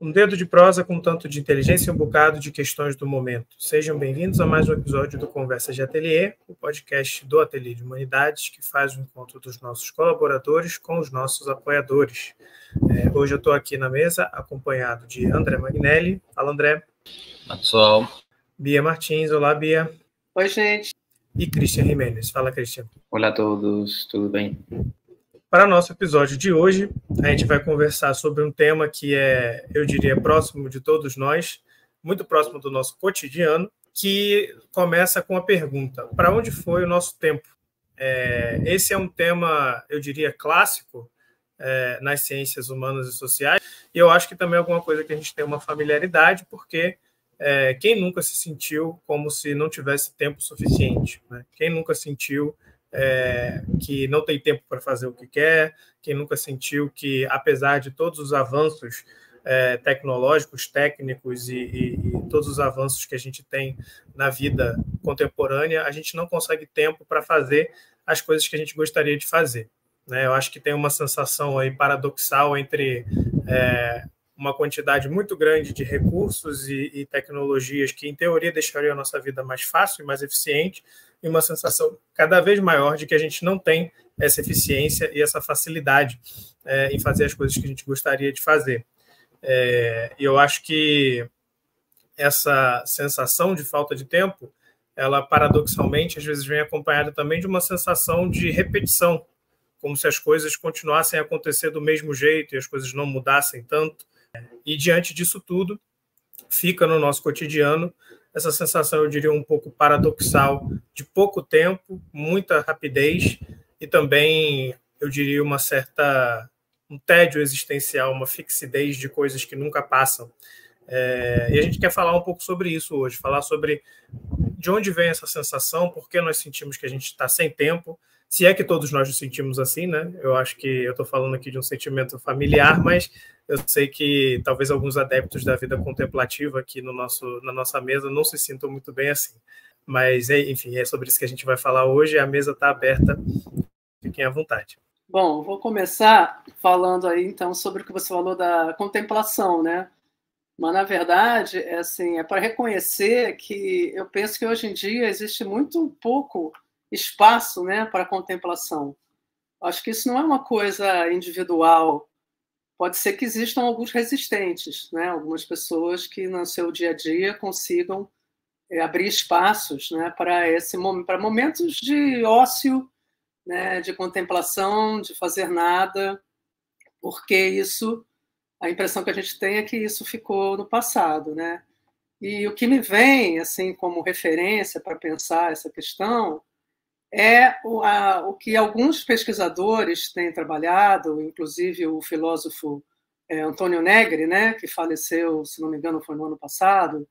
Um dedo de prosa com um tanto de inteligência e um bocado de questões do momento. Sejam bem-vindos a mais um episódio do Conversa de Ateliê, o podcast do Ateliê de Humanidades, que faz o encontro dos nossos colaboradores com os nossos apoiadores. Hoje eu estou aqui na mesa, acompanhado de André Magnelli. Fala, André. Olá, pessoal. Bia Martins. Olá, Bia. Oi, gente. E Christian Jimenez. Fala, Christian. Olá a todos, tudo bem? Para o nosso episódio de hoje, a gente vai conversar sobre um tema que é, eu diria, próximo de todos nós, muito próximo do nosso cotidiano, que começa com a pergunta: para onde foi o nosso tempo? Esse é um tema, eu diria, clássico nas ciências humanas e sociais, e eu acho que também é alguma coisa que a gente tem uma familiaridade, porque quem nunca se sentiu como se não tivesse tempo suficiente, né? Quem nunca sentiu que não tem tempo para fazer o que quer, quem nunca sentiu que, apesar de todos os avanços tecnológicos, técnicos e todos os avanços que a gente tem na vida contemporânea, a gente não consegue tempo para fazer as coisas que a gente gostaria de fazer, né? Eu acho que tem uma sensação aí paradoxal entre uma quantidade muito grande de recursos e tecnologias que, em teoria, deixariam a nossa vida mais fácil e mais eficiente, e uma sensação cada vez maior de que a gente não tem essa eficiência e essa facilidade em fazer as coisas que a gente gostaria de fazer. E eu acho que essa sensação de falta de tempo, ela, paradoxalmente, às vezes vem acompanhada também de uma sensação de repetição, como se as coisas continuassem a acontecer do mesmo jeito e as coisas não mudassem tanto. E, diante disso tudo, fica no nosso cotidiano essa sensação, eu diria, um pouco paradoxal de pouco tempo, muita rapidez e também, eu diria, um tédio existencial, uma fixidez de coisas que nunca passam. E a gente quer falar um pouco sobre isso hoje, falar sobre de onde vem essa sensação, por que nós sentimos que a gente está sem tempo, se é que todos nós nos sentimos assim, né? Eu acho que eu estou falando aqui de um sentimento familiar, mas eu sei que talvez alguns adeptos da vida contemplativa aqui na nossa mesa não se sintam muito bem assim. Mas, enfim, é sobre isso que a gente vai falar hoje. A mesa está aberta, fiquem à vontade. Bom, vou começar falando aí, então, sobre o que você falou da contemplação, né? Mas, na verdade, é para reconhecer que eu penso que hoje em dia existe muito pouco espaço, né, para contemplação. Acho que isso não é uma coisa individual. Pode ser que existam alguns resistentes, né? Algumas pessoas que no seu dia a dia consigam abrir espaços, né, para momentos de ócio, né, de contemplação, de fazer nada, porque a impressão que a gente tem é que isso ficou no passado, né? E o que me vem assim como referência para pensar essa questão é o que alguns pesquisadores têm trabalhado, inclusive o filósofo Antônio Negri, né, que faleceu, se não me engano, foi no ano passado,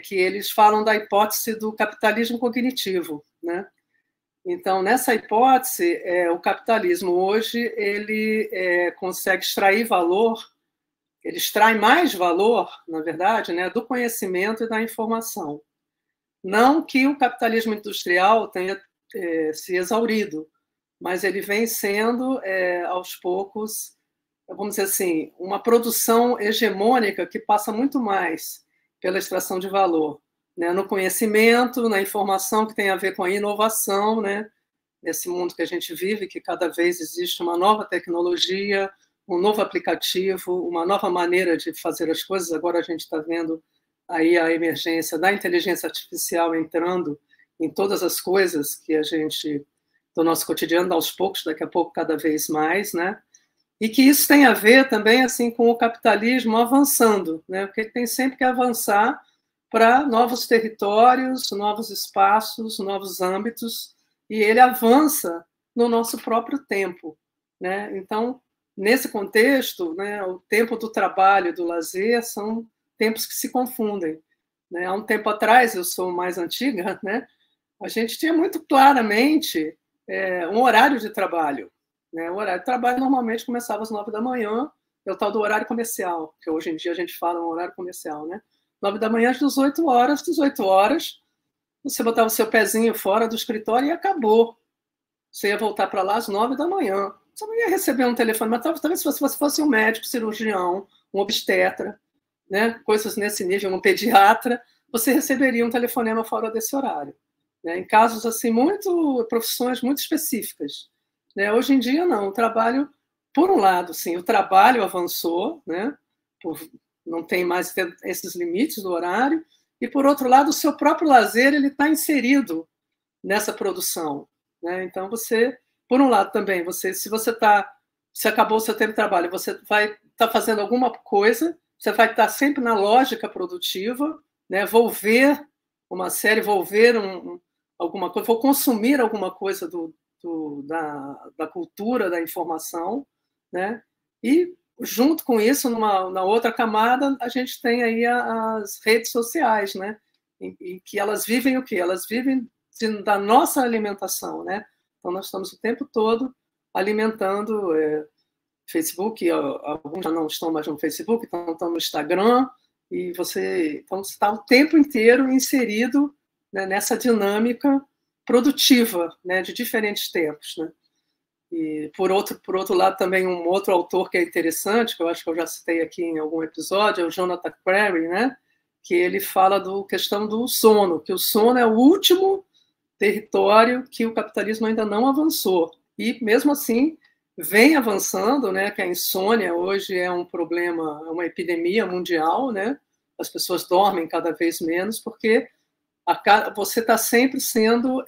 que eles falam da hipótese do capitalismo cognitivo, né? Então, nessa hipótese, o capitalismo hoje ele consegue extrair valor, ele extrai mais valor, na verdade, né, do conhecimento e da informação. Não que o capitalismo industrial tenha se exaurido, mas ele vem sendo, aos poucos, vamos dizer assim, uma produção hegemônica que passa muito mais pela extração de valor, né, no conhecimento, na informação que tem a ver com a inovação, né, nesse mundo que a gente vive, que cada vez existe uma nova tecnologia, um novo aplicativo, uma nova maneira de fazer as coisas. Agora a gente está vendo aí a emergência da inteligência artificial entrando em todas as coisas que a gente, do nosso cotidiano, aos poucos, daqui a pouco cada vez mais, né? E que isso tem a ver também assim com o capitalismo avançando, né? Porque ele tem sempre que avançar para novos territórios, novos espaços, novos âmbitos, e ele avança no nosso próprio tempo, né? Então, nesse contexto, né, o tempo do trabalho e do lazer são tempos que se confundem, né? Há um tempo atrás, eu sou mais antiga, né? A gente tinha muito claramente um horário de trabalho, né? O horário de trabalho normalmente começava às 9 da manhã, é o tal do horário comercial, que hoje em dia a gente fala no horário comercial, né? 9 da manhã às 18 horas, você botava o seu pezinho fora do escritório e acabou. Você ia voltar para lá às 9 da manhã, você não ia receber um telefonema. Talvez se você fosse um médico, cirurgião, um obstetra, né, coisas nesse nível, um pediatra, você receberia um telefonema fora desse horário, né, em casos assim profissões muito específicas, né? Hoje em dia não, o trabalho, por um lado, sim, o trabalho avançou, né, não tem mais esses limites do horário, e por outro lado o seu próprio lazer ele está inserido nessa produção, né? Então você, por um lado também, se acabou o seu tempo de trabalho, você vai estar fazendo alguma coisa, você vai estar sempre na lógica produtiva, né? Vou ver uma série, vou ver alguma coisa, vou consumir alguma coisa da cultura, da informação, né? E junto com isso, na outra camada, a gente tem aí as redes sociais, né? Em que elas vivem o quê? Elas vivem da nossa alimentação, né? Então nós estamos o tempo todo alimentando Facebook, alguns já não estão mais no Facebook, estão no Instagram, e você está o tempo inteiro inserido, né, nessa dinâmica produtiva, né, de diferentes tempos, né? E por outro lado também um outro autor que é interessante, que eu acho que eu já citei aqui em algum episódio, é o Jonathan Crary, né, que ele fala da questão do sono, que o sono é o último território que o capitalismo ainda não avançou, e mesmo assim vem avançando, né, que a insônia hoje é um problema, uma epidemia mundial, né? As pessoas dormem cada vez menos porque você está sempre sendo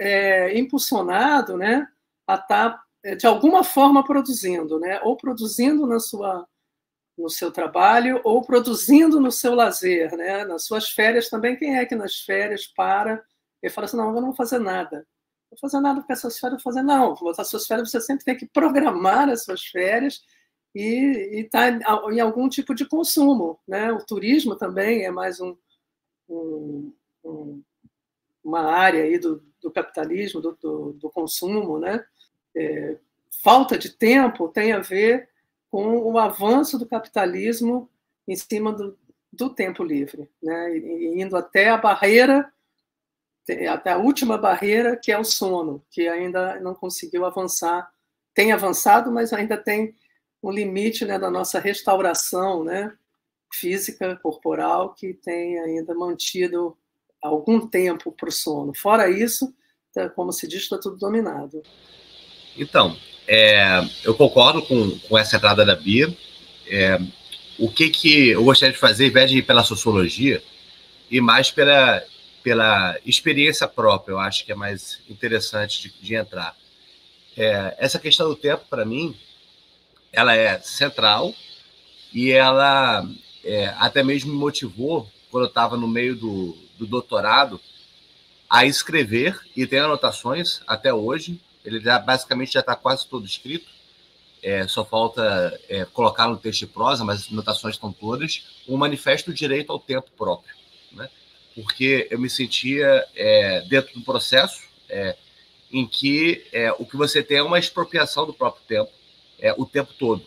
impulsionado, né, a estar de alguma forma produzindo, né? Ou produzindo no seu trabalho, ou produzindo no seu lazer, né? Nas suas férias também. Quem é que nas férias para e fala assim, não, eu não vou fazer nada. Vou fazer nada porque essas férias vou fazer. Não, as suas férias você sempre tem que programar as suas férias e estar em algum tipo de consumo, né? O turismo também é mais uma área aí do capitalismo, do consumo, né? Falta de tempo tem a ver com o avanço do capitalismo em cima do tempo livre, né? E indo até a barreira, até a última barreira, que é o sono, que ainda não conseguiu avançar. Tem avançado, mas ainda tem um limite, né, da nossa restauração, né, física, corporal, que tem ainda mantido algum tempo para o sono. Fora isso, como se diz, está tudo dominado. Então, eu concordo com essa entrada da Bia. O que eu gostaria de fazer, ao invés de ir pela sociologia, e mais pela experiência própria, eu acho que é mais interessante de entrar. Essa questão do tempo, para mim, ela é central e ela até mesmo me motivou, quando eu estava no meio do doutorado, a escrever, e tem anotações até hoje. Ele basicamente já está quase todo escrito, só falta colocar no texto de prosa, mas as anotações estão todas, um manifesto do direito ao tempo próprio, né? Porque eu me sentia dentro do processo em que o que você tem é uma expropriação do próprio tempo, o tempo todo,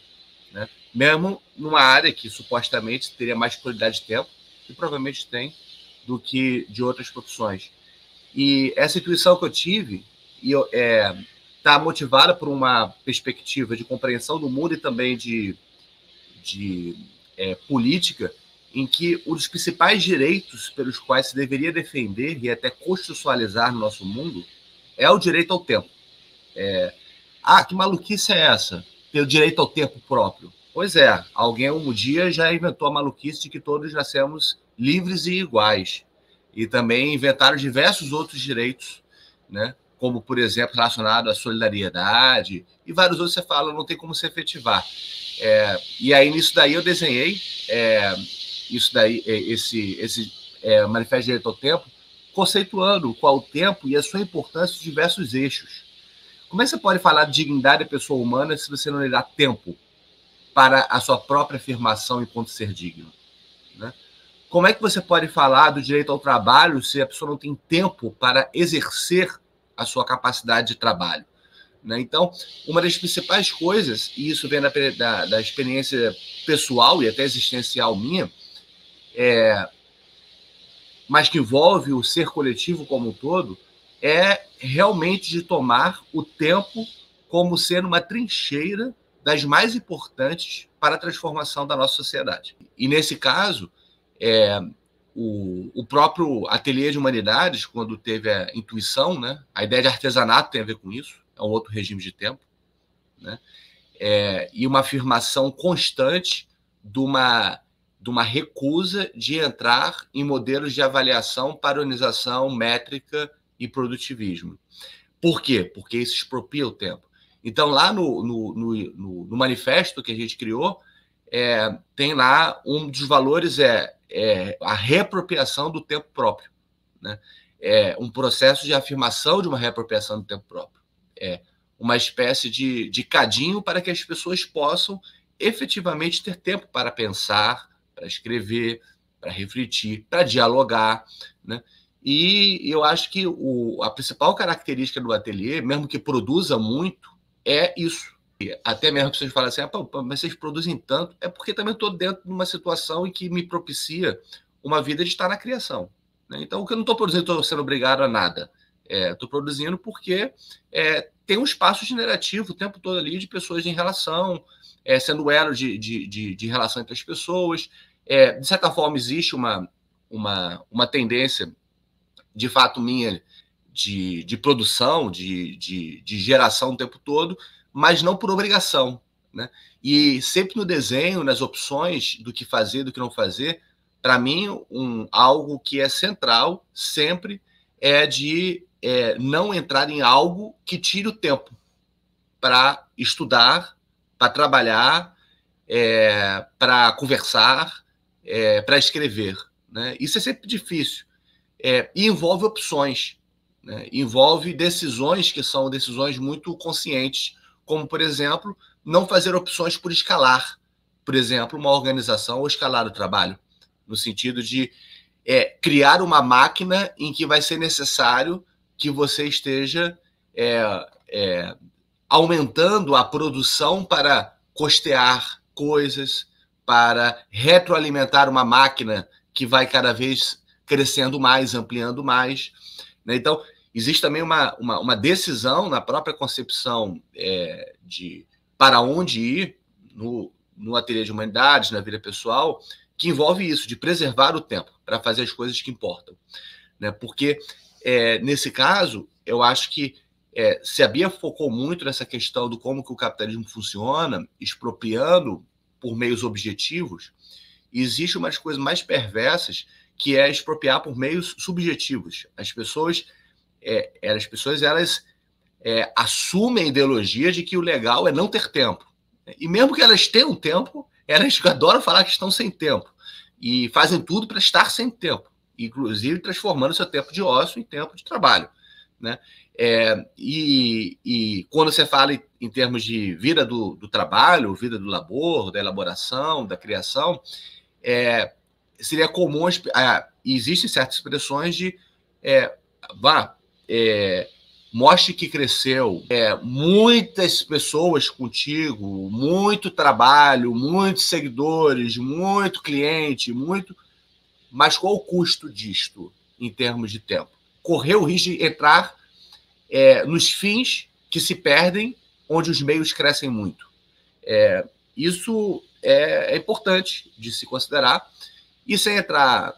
né? Mesmo numa área que supostamente teria mais qualidade de tempo, e provavelmente tem, do que de outras profissões. E essa intuição que eu tive está motivada por uma perspectiva de compreensão do mundo e também de política, em que um dos principais direitos pelos quais se deveria defender e até constitucionalizar no nosso mundo é o direito ao tempo. Que maluquice é essa? Ter o direito ao tempo próprio. Pois alguém um dia já inventou a maluquice de que todos nascemos livres e iguais. E também inventaram diversos outros direitos, né? Como, por exemplo, relacionado à solidariedade, e vários outros você fala, não tem como se efetivar. E aí, nisso daí, eu desenhei esse Manifesto de Direito ao Tempo, conceituando qual o tempo e a sua importância em diversos eixos. Como é que você pode falar de dignidade da pessoa humana se você não lhe dá tempo para a sua própria afirmação enquanto ser digno, né? Como é que você pode falar do direito ao trabalho se a pessoa não tem tempo para exercer a sua capacidade de trabalho, né? Então, uma das principais coisas, e isso vem da experiência pessoal e até existencial minha, mas que envolve o ser coletivo como um todo, é realmente de tomar o tempo como sendo uma trincheira das mais importantes para a transformação da nossa sociedade. E, nesse caso, o próprio Ateliê de Humanidades, quando teve a intuição, né, a ideia de artesanato tem a ver com isso, é um outro regime de tempo, né, e uma afirmação constante de uma recusa de entrar em modelos de avaliação, padronização, métrica e produtivismo. Por quê? Porque isso expropria o tempo. Então, lá no manifesto que a gente criou, tem lá um dos valores a reapropriação do tempo próprio, né? Um processo de afirmação de uma reapropriação do tempo próprio. Uma espécie de cadinho para que as pessoas possam efetivamente ter tempo para pensar, para escrever, para refletir, para dialogar, né? E eu acho que a principal característica do ateliê, mesmo que produza muito, é isso. Até mesmo que vocês falam assim, mas vocês produzem tanto, é porque também estou dentro de uma situação em que me propicia uma vida de estar na criação, né? Então, o que eu não estou produzindo, estou sendo obrigado a nada. Estou produzindo porque tem um espaço generativo o tempo todo ali de pessoas em relação, sendo elo de relação entre as pessoas. De certa forma, existe uma tendência, de fato, minha, de produção, de geração o tempo todo, mas não por obrigação, né? E sempre no desenho, nas opções do que fazer, do que não fazer, para mim, algo que é central sempre é de não entrar em algo que tire o tempo para estudar, para trabalhar, para conversar, para escrever, né? Isso é sempre difícil. E envolve opções, né? Envolve decisões que são decisões muito conscientes, como, por exemplo, não fazer opções por escalar, por exemplo, uma organização ou escalar o trabalho, no sentido de criar uma máquina em que vai ser necessário que você esteja aumentando a produção para custear coisas, para retroalimentar uma máquina que vai cada vez crescendo mais, ampliando mais, né? Então, existe também uma decisão na própria concepção de para onde ir no ateliê de humanidades, na vida pessoal, que envolve isso, de preservar o tempo para fazer as coisas que importam, né? Porque, nesse caso, eu acho que se a Bia focou muito nessa questão do como que o capitalismo funciona, expropriando por meios objetivos, existe umas coisas mais perversas, que é expropriar por meios subjetivos. As pessoas assumem a ideologia de que o legal é não ter tempo. E mesmo que elas tenham tempo, elas adoram falar que estão sem tempo. E fazem tudo para estar sem tempo, inclusive transformando seu tempo de ócio em tempo de trabalho, né? E quando você fala em termos de vida do trabalho, vida do labor, da elaboração, da criação, seria comum, existem certas expressões de mostre que cresceu, muitas pessoas contigo, muito trabalho, muitos seguidores, muito cliente, mas qual o custo disto em termos de tempo? Correr o risco de entrar nos fins que se perdem, onde os meios crescem muito. Isso é importante de se considerar. E sem entrar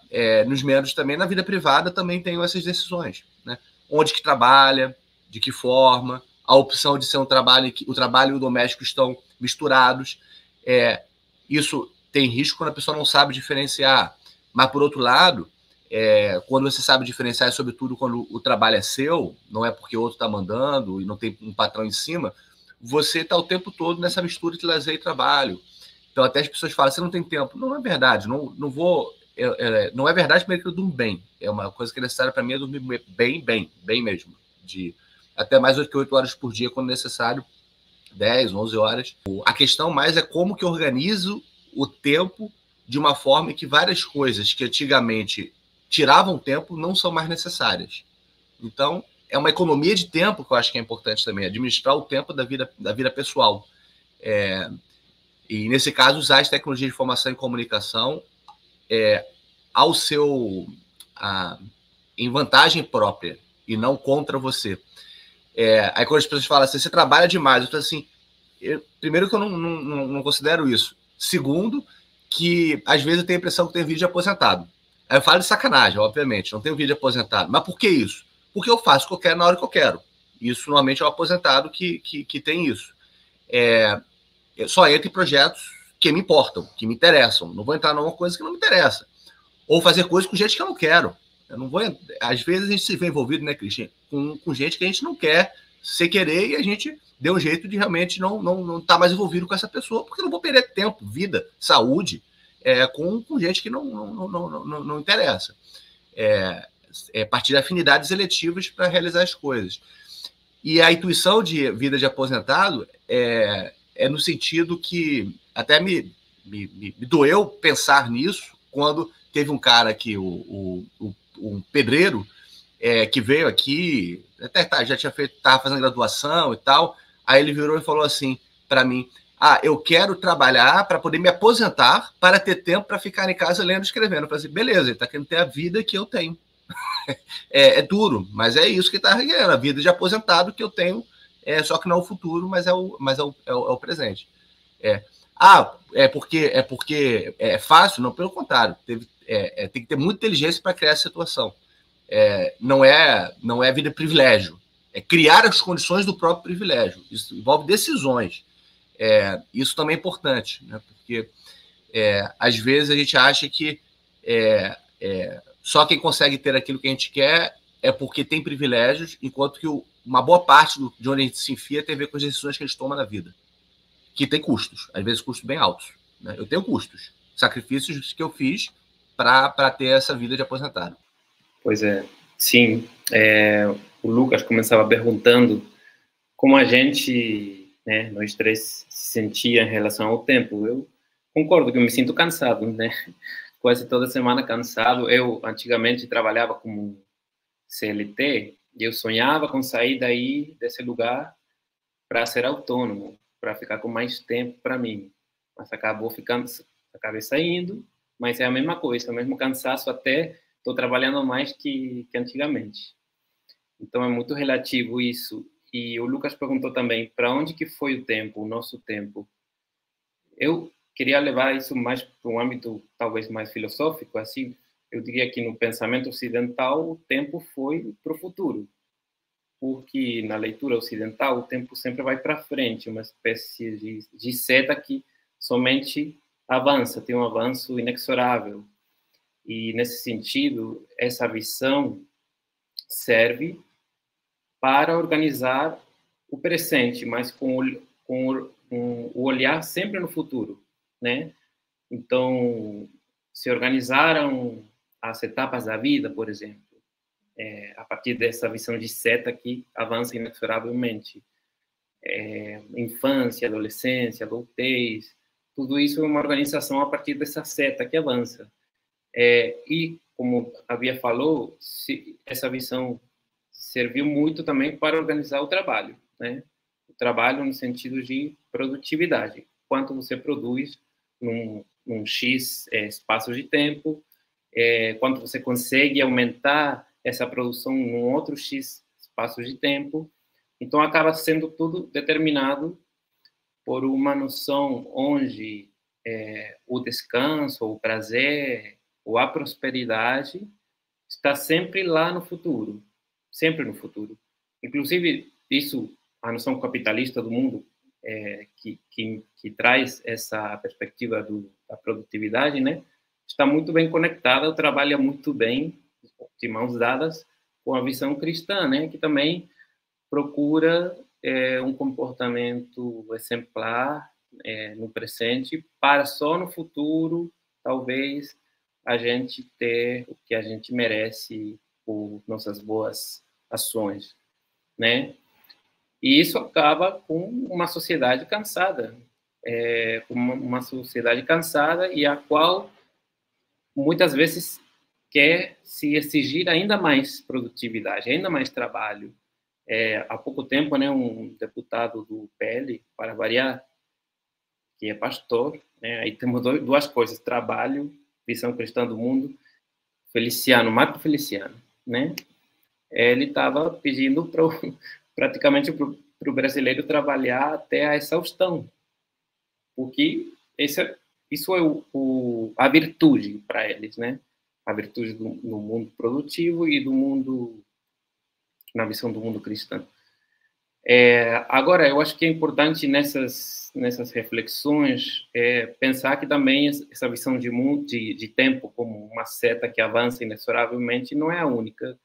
nos méritos também, na vida privada também tem essas decisões, né? Onde que trabalha, de que forma, a opção de ser um trabalho em que o trabalho e o doméstico estão misturados. Isso tem risco quando a pessoa não sabe diferenciar. Mas, por outro lado, quando você sabe diferenciar, sobretudo quando o trabalho é seu, não é porque o outro está mandando e não tem um patrão em cima, você está o tempo todo nessa mistura de lazer e trabalho. Então, até as pessoas falam, você não tem tempo. Não é verdade, não é verdade primeiro que eu durmo bem. É uma coisa que é necessária para mim, é dormir bem mesmo. De até mais do que 8 horas por dia, quando necessário, 10, 11 horas. A questão mais é como que eu organizo o tempo de uma forma em que várias coisas que antigamente tiravam tempo não são mais necessárias. Então, é uma economia de tempo que eu acho que é importante também, administrar o tempo da vida pessoal. E, nesse caso, usar as tecnologias de informação e comunicação em vantagem própria e não contra você. Aí quando as pessoas falam assim, você trabalha demais, eu falo assim, primeiro que eu não considero isso. Segundo, que às vezes eu tenho a impressão que tem vídeo de aposentado. Aí eu falo de sacanagem, obviamente, não tenho vídeo de aposentado. Mas por que isso? Porque eu faço o que eu quero na hora que eu quero. Isso normalmente é o aposentado que tem isso. Eu só entro em projetos que me importam, que me interessam. Não vou entrar numa coisa que não me interessa. Ou fazer coisas com gente que eu não quero. Eu não vou. Às vezes a gente se vê envolvido, né, Cristian, com gente que a gente não quer sem querer e a gente deu um jeito de realmente não estar mais envolvido com essa pessoa, porque eu não vou perder tempo, vida, saúde, com gente que não interessa. Partir de afinidades eletivas para realizar as coisas. E a intuição de vida de aposentado é no sentido que até me doeu pensar nisso quando teve um cara que um pedreiro que veio aqui, até já estava fazendo graduação e tal, aí ele virou e falou assim para mim, eu quero trabalhar para poder me aposentar para ter tempo para ficar em casa lendo e escrevendo. Eu falei assim, beleza, ele está querendo ter a vida que eu tenho. É duro, mas é isso que está requerendo, a vida de aposentado que eu tenho, só que não é o futuro, mas é o presente. Porque é fácil? Não, pelo contrário, tem que ter muita inteligência para criar essa situação. Não é vida de privilégio, é criar as condições do próprio privilégio. Isso envolve decisões. Isso também é importante, né? Porque às vezes a gente acha que só quem consegue ter aquilo que a gente quer é porque tem privilégios, enquanto que uma boa parte de onde a gente se enfia tem a ver com as decisões que a gente toma na vida, que tem custos, às vezes custos bem altos, né? Eu tenho custos, sacrifícios que eu fiz para ter essa vida de aposentado. Pois é, sim. O Lucas começava perguntando como a gente, né, nós três, se sentia em relação ao tempo. Eu concordo que eu me sinto cansado, né? Quase toda semana cansado. Eu, antigamente, trabalhava como CLT e eu sonhava com sair desse lugar para ser autônomo, para ficar com mais tempo para mim. Mas acabei saindo, mas é a mesma coisa, o mesmo cansaço, até estou trabalhando mais que antigamente. Então, é muito relativo isso. E o Lucas perguntou também, para onde que foi o tempo, o nosso tempo? Eu queria levar isso mais para um âmbito talvez mais filosófico, assim, eu diria que no pensamento ocidental o tempo foi para o futuro, porque na leitura ocidental o tempo sempre vai para frente, uma espécie de seta que somente avança, tem um avanço inexorável. E nesse sentido, essa visão serve para organizar o presente, mas com o olhar sempre no futuro, né? Então, se organizaram as etapas da vida, por exemplo, a partir dessa visão de seta que avança inexoravelmente. Infância, adolescência, adultez, tudo isso é uma organização a partir dessa seta que avança. E, como havia falado, essa visão serviu muito também para organizar o trabalho, né? O trabalho no sentido de produtividade. Quanto você produz num X espaço de tempo, quanto você consegue aumentar essa produção num outro X espaço de tempo. Então, acaba sendo tudo determinado por uma noção onde o descanso, o prazer, ou a prosperidade está sempre lá no futuro, sempre no futuro. Inclusive, isso, a noção capitalista do mundo, que traz essa perspectiva da produtividade, né, está muito bem conectada, trabalha muito bem, de mãos dadas, com a visão cristã, né, que também procura um comportamento exemplar no presente, para só no futuro, talvez, a gente ter o que a gente merece por nossas boas ações, né? E isso acaba com uma sociedade cansada, uma sociedade cansada e a qual muitas vezes quer se exigir ainda mais produtividade, ainda mais trabalho. Há pouco tempo, né, um deputado do PL, para variar, que é pastor, né, aí temos duas coisas, trabalho, visão cristã do mundo, Feliciano, Marco Feliciano, né? Ele estava pedindo para praticamente para o brasileiro trabalhar até a exaustão, porque isso é a virtude para eles, né? A virtude no mundo produtivo e do mundo, na visão do mundo cristão. Agora, eu acho que é importante nessas reflexões pensar que também essa visão de tempo como uma seta que avança inexoravelmente não é a única,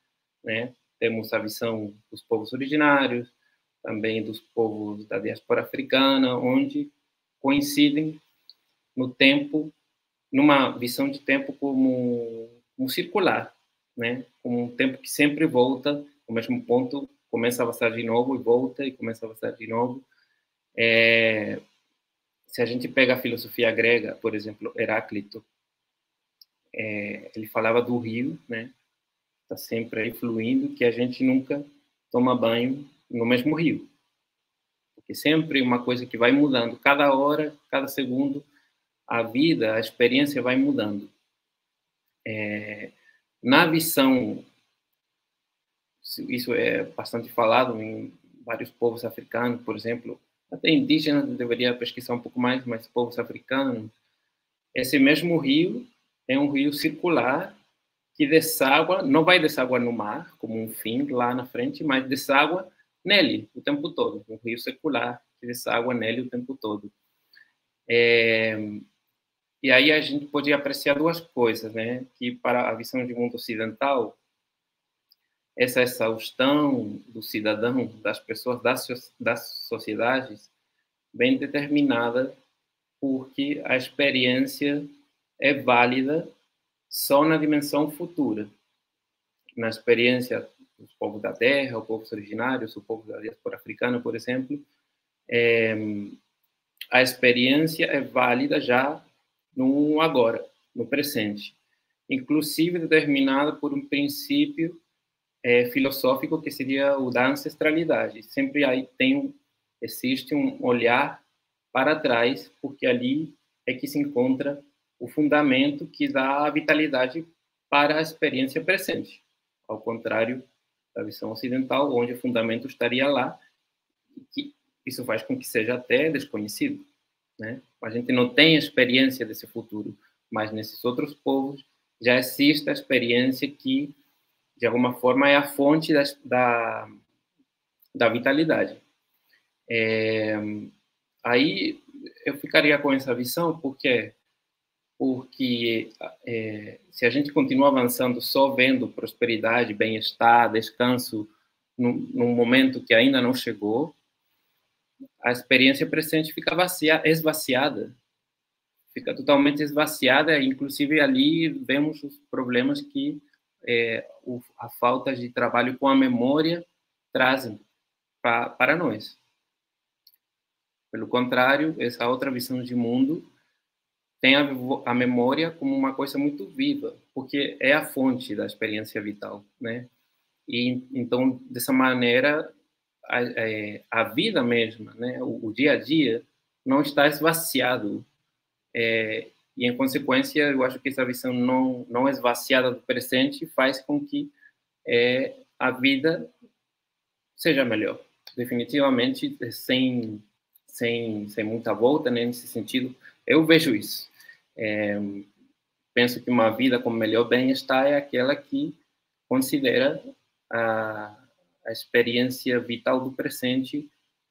né? Temos a visão dos povos originários, também dos povos da diáspora africana, onde coincidem no tempo, numa visão de tempo como circular, né? Como um tempo que sempre volta ao mesmo ponto, começa a avançar de novo e volta, e começa a avançar de novo. Se a gente pega a filosofia grega, por exemplo, Heráclito, ele falava do rio, né? Está sempre aí fluindo, que a gente nunca toma banho no mesmo rio. Porque sempre uma coisa que vai mudando, cada hora, cada segundo, a vida, a experiência vai mudando. Na visão, isso é bastante falado em vários povos africanos, por exemplo, até indígenas, deveria pesquisar um pouco mais, mas povos africanos, esse mesmo rio é um rio circular que deságua, não vai deságua no mar, como um fim lá na frente, mas deságua nele o tempo todo, um rio circular que deságua nele o tempo todo. E aí a gente pode apreciar duas coisas, né? Que para a visão de mundo ocidental, essa exaustão do cidadão, das pessoas, das sociedades, bem determinada porque a experiência é válida só na dimensão futura. Na experiência dos povos da terra, os povos originários, o povo da diáspora africana, por exemplo, a experiência é válida já no agora, no presente. Inclusive determinada por um princípio filosófico que seria o da ancestralidade. Sempre aí existe um olhar para trás, porque ali é que se encontra o fundamento que dá a vitalidade para a experiência presente. Ao contrário da visão ocidental, onde o fundamento estaria lá, que isso faz com que seja até desconhecido, né? A gente não tem experiência desse futuro, mas nesses outros povos já existe a experiência que, de alguma forma, é a fonte da vitalidade. Aí eu ficaria com essa visão, porque se a gente continua avançando só vendo prosperidade, bem-estar, descanso, num momento que ainda não chegou, a experiência presente fica esvaziada, fica totalmente esvaziada, inclusive ali vemos os problemas que a falta de trabalho com a memória trazem para nós. Pelo contrário, essa outra visão de mundo tem a memória como uma coisa muito viva, porque é a fonte da experiência vital, né? E então, dessa maneira, a vida mesma, né? O dia a dia não está esvaziado. E, em consequência, eu acho que essa visão não esvaziada do presente faz com que a vida seja melhor. Definitivamente, sem muita volta, né, nesse sentido, eu vejo isso. Penso que uma vida com melhor bem-estar é aquela que considera a experiência vital do presente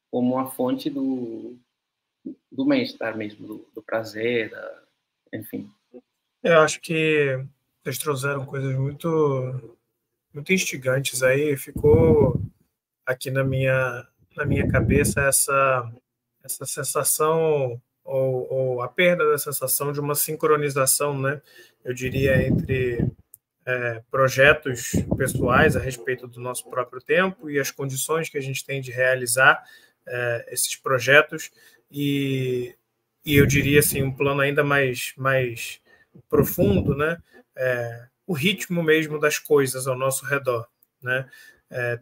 como a fonte do bem-estar mesmo, do prazer, enfim. Eu acho que vocês trouxeram coisas muito, muito instigantes aí. Ficou aqui na minha cabeça essa sensação ou a perda da sensação de uma sincronização, né? Eu diria, entre projetos pessoais a respeito do nosso próprio tempo e as condições que a gente tem de realizar esses projetos e eu diria assim, um plano ainda mais profundo, né? O ritmo mesmo das coisas ao nosso redor, né?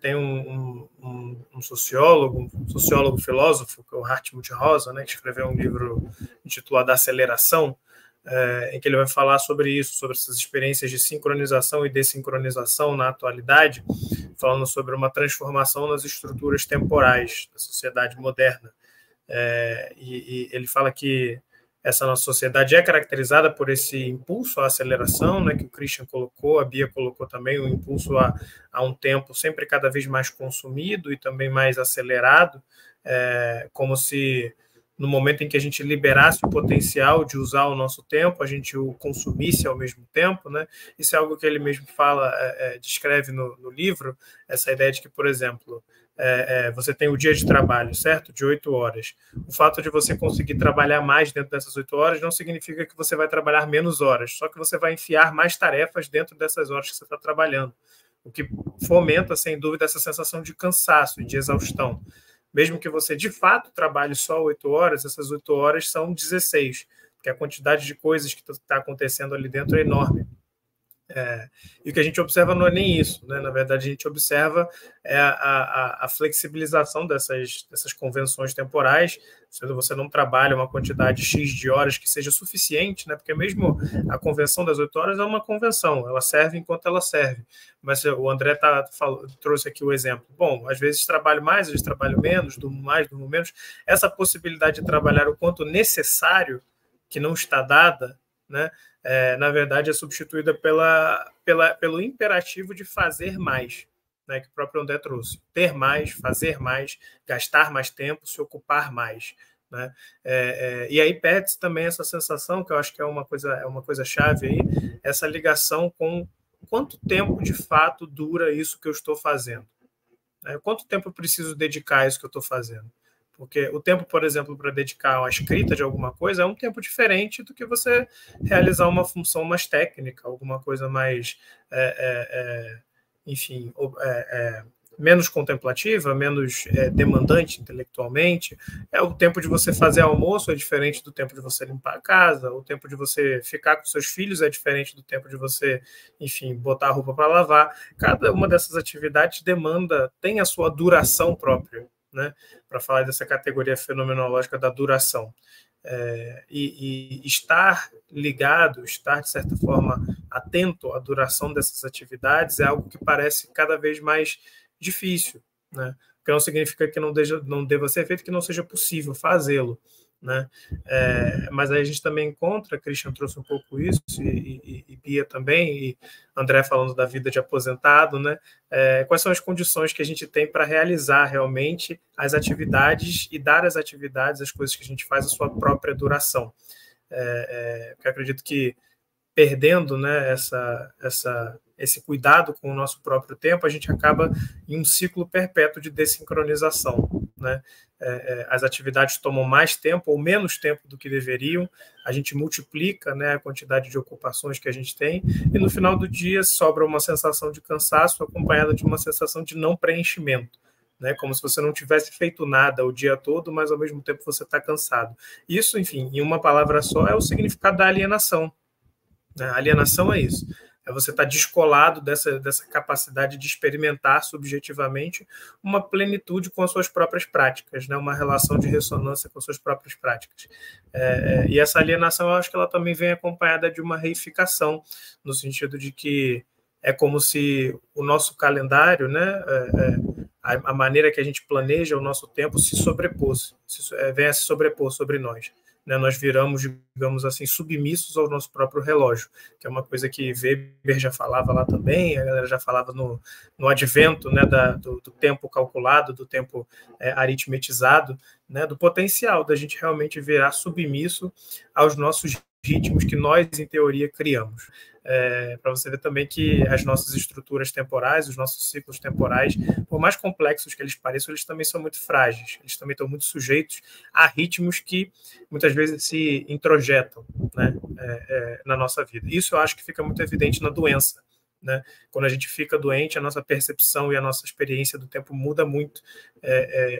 Tem um sociólogo filósofo, que é o Hartmut Rosa, né, que escreveu um livro intitulado Aceleração, em que ele vai falar sobre isso, sobre essas experiências de sincronização e desincronização na atualidade, falando sobre uma transformação nas estruturas temporais da sociedade moderna. E ele fala que essa nossa sociedade é caracterizada por esse impulso à aceleração, né, que o Christian colocou, a Bia colocou também, o impulso a um tempo sempre cada vez mais consumido e também mais acelerado, como se no momento em que a gente liberasse o potencial de usar o nosso tempo, a gente o consumisse ao mesmo tempo, né? Isso é algo que ele mesmo fala, descreve no livro, essa ideia de que, por exemplo, você tem o dia de trabalho, certo? De 8 horas. O fato de você conseguir trabalhar mais dentro dessas 8 horas não significa que você vai trabalhar menos horas, só que você vai enfiar mais tarefas dentro dessas horas que você está trabalhando, o que fomenta, sem dúvida, essa sensação de cansaço e de exaustão. Mesmo que você, de fato, trabalhe só 8 horas, essas 8 horas são 16, porque a quantidade de coisas que está acontecendo ali dentro é enorme. E o que a gente observa não é nem isso, né? Na verdade, a gente observa a flexibilização dessas convenções temporais, sendo você não trabalha uma quantidade X de horas que seja suficiente, né? Porque mesmo a convenção das 8 horas é uma convenção, ela serve enquanto ela serve. Mas o André trouxe aqui o exemplo. Bom, às vezes trabalho mais, às vezes trabalho menos, durmo mais, durmo menos. Essa possibilidade de trabalhar o quanto necessário, que não está dada, né? Na verdade, é substituída pelo imperativo de fazer mais, né, que o próprio André trouxe. Ter mais, fazer mais, gastar mais tempo, se ocupar mais. Né? E aí perde-se também essa sensação, que eu acho que é uma coisa chave aí, essa ligação com quanto tempo de fato dura isso que eu estou fazendo. Né? Quanto tempo eu preciso dedicar a isso que eu estou fazendo? Porque o tempo, por exemplo, para dedicar à escrita de alguma coisa é um tempo diferente do que você realizar uma função mais técnica, alguma coisa mais, enfim, menos contemplativa, menos demandante intelectualmente. O tempo de você fazer almoço é diferente do tempo de você limpar a casa, o tempo de você ficar com seus filhos é diferente do tempo de você, enfim, botar a roupa para lavar. Cada uma dessas atividades tem a sua duração própria. Né, para falar dessa categoria fenomenológica da duração. E estar ligado, estar, de certa forma, atento à duração dessas atividades é algo que parece cada vez mais difícil, né? Porque não significa que não deva ser feito, que não seja possível fazê-lo. Né? Mas aí a gente também encontra, Christian trouxe um pouco isso, e Bia também, e André falando da vida de aposentado, né? Quais são as condições que a gente tem para realizar realmente as atividades e dar às atividades, as coisas que a gente faz, a sua própria duração. Porque eu acredito que perdendo, né, esse cuidado com o nosso próprio tempo, a gente acaba em um ciclo perpétuo de desincronização. Né? As atividades tomam mais tempo ou menos tempo do que deveriam, a gente multiplica, né, a quantidade de ocupações que a gente tem, e no final do dia sobra uma sensação de cansaço acompanhada de uma sensação de não preenchimento. Né, como se você não tivesse feito nada o dia todo, mas ao mesmo tempo você está cansado. Isso, enfim, em uma palavra só, é o significado da alienação. A alienação é isso. Você estar descolado dessa capacidade de experimentar subjetivamente uma plenitude com as suas próprias práticas, né? Uma relação de ressonância com as suas próprias práticas. E essa alienação, eu acho que ela também vem acompanhada de uma reificação, no sentido de que é como se o nosso calendário, né, a maneira que a gente planeja o nosso tempo se sobrepôs, venha a se sobrepor sobre nós. Né, nós viramos, digamos assim, submissos ao nosso próprio relógio, que é uma coisa que Weber já falava lá também, a galera já falava no advento, né, do tempo calculado, do tempo aritmetizado, né, do potencial da gente realmente virar submisso aos nossos ritmos que nós, em teoria, criamos. Para você ver também que as nossas estruturas temporais, os nossos ciclos temporais, por mais complexos que eles pareçam, eles também são muito frágeis, eles também estão muito sujeitos a ritmos que muitas vezes se introjetam, né, na nossa vida. Isso eu acho que fica muito evidente na doença. Né? Quando a gente fica doente, a nossa percepção e a nossa experiência do tempo muda muito,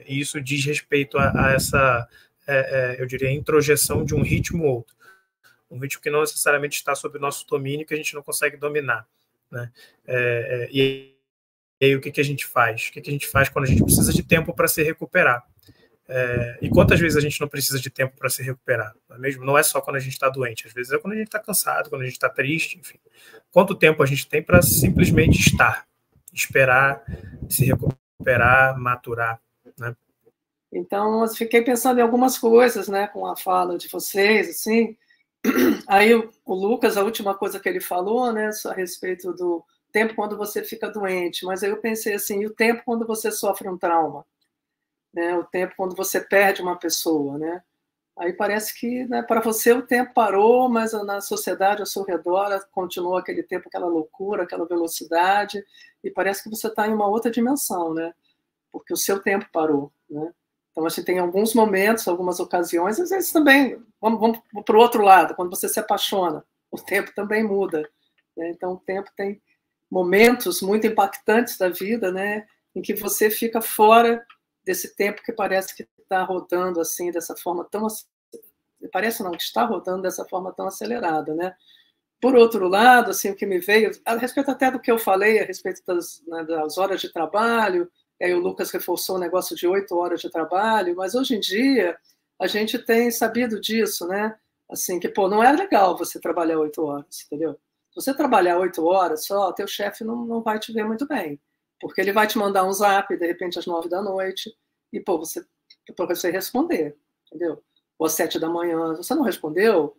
e isso diz respeito a essa, eu diria, introjeção de um ritmo ou outro. Um ritmo que não necessariamente está sob o nosso domínio, que a gente não consegue dominar. Né? E aí o que a gente faz? O que a gente faz quando a gente precisa de tempo para se recuperar? E quantas vezes a gente não precisa de tempo para se recuperar? Não é mesmo? Não é só quando a gente está doente, às vezes é quando a gente está cansado, quando a gente está triste, enfim. Quanto tempo a gente tem para simplesmente estar, esperar, se recuperar, maturar, né? Então, eu fiquei pensando em algumas coisas, né, com a fala de vocês, assim. Aí o Lucas, a última coisa que ele falou, né, a respeito do tempo quando você fica doente, mas aí eu pensei assim, e o tempo quando você sofre um trauma, né, o tempo quando você perde uma pessoa, né? Aí parece que, né, para você o tempo parou, mas na sociedade ao seu redor continua aquele tempo, aquela loucura, aquela velocidade, e parece que você está em uma outra dimensão, né? Porque o seu tempo parou, né? Então, assim, tem alguns momentos, algumas ocasiões, às vezes também, vamos para o outro lado, quando você se apaixona, o tempo também muda, né? Então, o tempo tem momentos muito impactantes da vida, né, em que você fica fora desse tempo que parece que está rodando assim, dessa forma tão... Parece não, que está rodando dessa forma tão acelerada, né? Por outro lado, assim, o que me veio, a respeito até do que eu falei, a respeito das horas de trabalho, aí o Lucas reforçou o negócio de 8 horas de trabalho, mas hoje em dia a gente tem sabido disso, né? Assim, que, pô, não é legal você trabalhar 8 horas, entendeu? Se você trabalhar 8 horas só, teu chefe não vai te ver muito bem, porque ele vai te mandar um zap, de repente, às 9 da noite, e, pô, para você responder, entendeu? Ou às 7 da manhã, você não respondeu,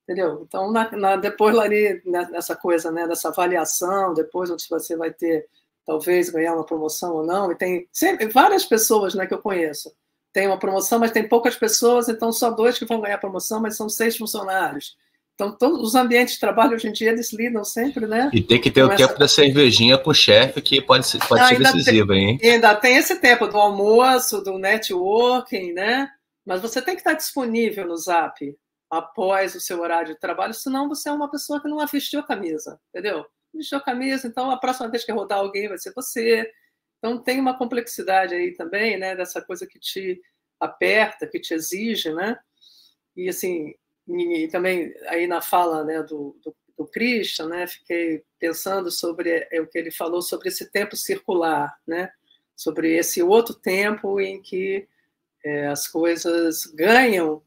entendeu? Então, depois, ali, nessa coisa, né, dessa avaliação, depois onde você vai ter, talvez, ganhar uma promoção ou não, e tem sempre várias pessoas, né, que eu conheço, tem uma promoção, mas tem poucas pessoas, então só 2 que vão ganhar promoção, mas são 6 funcionários. Então, todos os ambientes de trabalho, hoje em dia, eles lidam sempre, né? E tem que ter o tempo da cervejinha com o chefe, que pode ser decisivo, hein? Ainda tem esse tempo do almoço, do networking, né? Mas você tem que estar disponível no Zap após o seu horário de trabalho, senão você é uma pessoa que não vestiu a camisa, entendeu? Vestiu a camisa, então a próxima vez que rodar alguém vai ser você. Então, tem uma complexidade aí também, né? Dessa coisa que te aperta, que te exige, né? E, assim... E também aí na fala, né, do Christian, né, fiquei pensando sobre o que ele falou sobre esse tempo circular, né, sobre esse outro tempo em que as coisas ganham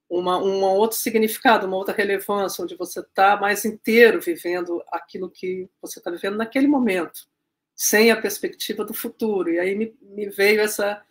um outro significado, uma outra relevância, onde você está mais inteiro vivendo aquilo que você está vivendo naquele momento, sem a perspectiva do futuro. E aí me veio essa